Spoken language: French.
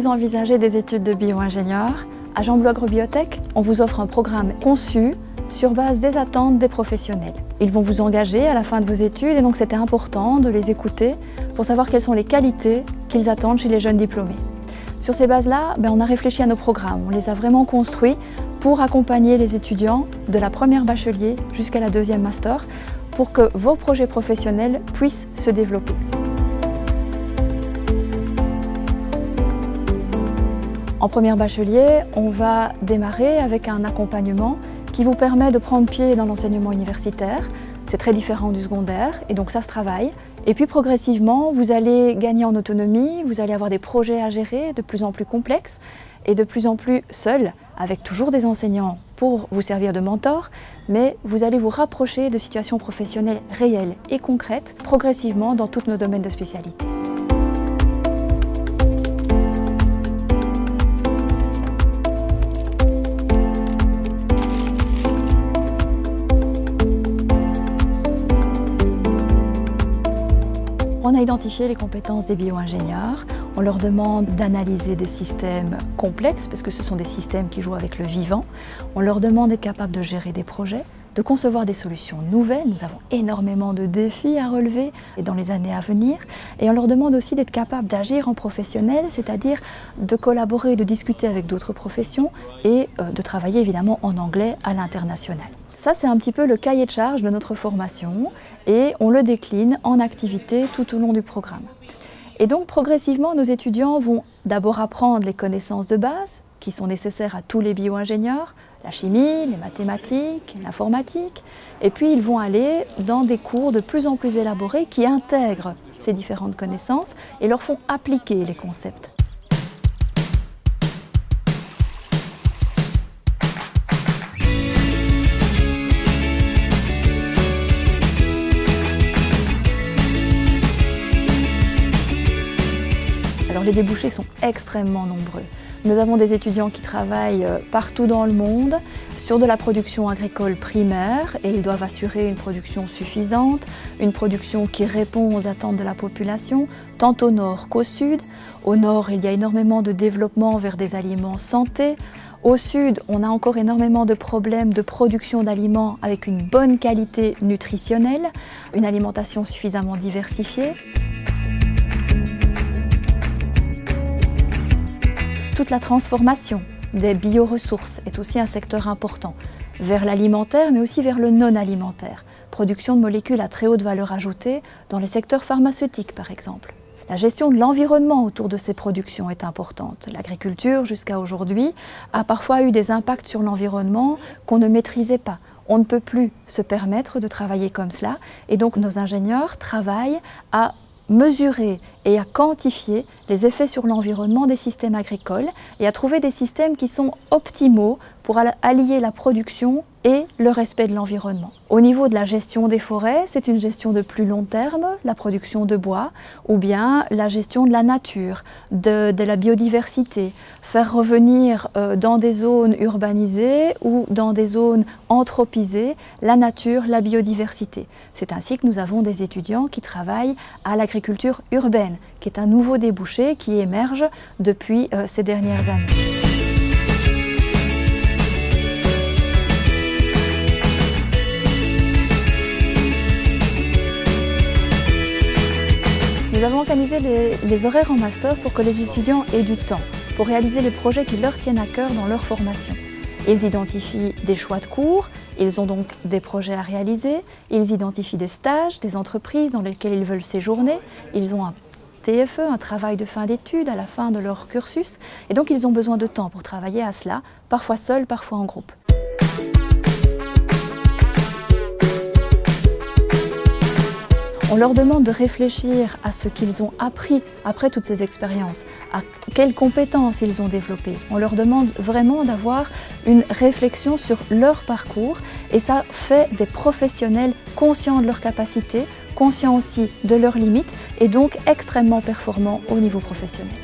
vous envisagez des études de bio-ingénieur, à Jean Blou Agrobiotech, on vous offre un programme conçu sur base des attentes des professionnels. Ils vont vous engager à la fin de vos études et donc c'était important de les écouter pour savoir quelles sont les qualités qu'ils attendent chez les jeunes diplômés. Sur ces bases-là, on a réfléchi à nos programmes, on les a vraiment construits pour accompagner les étudiants de la première bachelier jusqu'à la deuxième master pour que vos projets professionnels puissent se développer. En première bachelier, on va démarrer avec un accompagnement qui vous permet de prendre pied dans l'enseignement universitaire. C'est très différent du secondaire et donc ça se travaille. Et puis progressivement, vous allez gagner en autonomie, vous allez avoir des projets à gérer de plus en plus complexes et de plus en plus seuls, avec toujours des enseignants pour vous servir de mentor, mais vous allez vous rapprocher de situations professionnelles réelles et concrètes progressivement dans tous nos domaines de spécialité. On a identifié les compétences des bio-ingénieurs. On leur demande d'analyser des systèmes complexes, parce que ce sont des systèmes qui jouent avec le vivant. On leur demande d'être capables de gérer des projets, de concevoir des solutions nouvelles. Nous avons énormément de défis à relever dans les années à venir. Et on leur demande aussi d'être capables d'agir en professionnel, c'est-à-dire de collaborer, de discuter avec d'autres professions et de travailler évidemment en anglais à l'international. Ça, c'est un petit peu le cahier de charge de notre formation et on le décline en activités tout au long du programme. Et donc, progressivement, nos étudiants vont d'abord apprendre les connaissances de base qui sont nécessaires à tous les bio-ingénieurs, la chimie, les mathématiques, l'informatique, et puis ils vont aller dans des cours de plus en plus élaborés qui intègrent ces différentes connaissances et leur font appliquer les concepts. Alors les débouchés sont extrêmement nombreux. Nous avons des étudiants qui travaillent partout dans le monde sur de la production agricole primaire et ils doivent assurer une production suffisante, une production qui répond aux attentes de la population, tant au nord qu'au sud. Au nord, il y a énormément de développement vers des aliments santé. Au sud, on a encore énormément de problèmes de production d'aliments avec une bonne qualité nutritionnelle, une alimentation suffisamment diversifiée. Toute la transformation des bioressources est aussi un secteur important, vers l'alimentaire mais aussi vers le non-alimentaire. Production de molécules à très haute valeur ajoutée dans les secteurs pharmaceutiques par exemple. La gestion de l'environnement autour de ces productions est importante. L'agriculture jusqu'à aujourd'hui a parfois eu des impacts sur l'environnement qu'on ne maîtrisait pas. On ne peut plus se permettre de travailler comme cela et donc nos ingénieurs travaillent à mesurer et à quantifier les effets sur l'environnement des systèmes agricoles et à trouver des systèmes qui sont optimaux pour allier la production et le respect de l'environnement. Au niveau de la gestion des forêts, c'est une gestion de plus long terme, la production de bois, ou bien la gestion de la nature, de la biodiversité, faire revenir dans des zones urbanisées ou dans des zones anthropisées la nature, la biodiversité. C'est ainsi que nous avons des étudiants qui travaillent à l'agriculture urbaine, qui est un nouveau débouché qui émerge depuis ces dernières années. Nous avons organisé les horaires en master pour que les étudiants aient du temps pour réaliser les projets qui leur tiennent à cœur dans leur formation. Ils identifient des choix de cours, ils ont donc des projets à réaliser, ils identifient des stages, des entreprises dans lesquelles ils veulent séjourner, ils ont un TFE, un travail de fin d'études à la fin de leur cursus, et donc ils ont besoin de temps pour travailler à cela, parfois seuls, parfois en groupe. On leur demande de réfléchir à ce qu'ils ont appris après toutes ces expériences, à quelles compétences ils ont développées. On leur demande vraiment d'avoir une réflexion sur leur parcours et ça fait des professionnels conscients de leurs capacités, conscients aussi de leurs limites et donc extrêmement performants au niveau professionnel.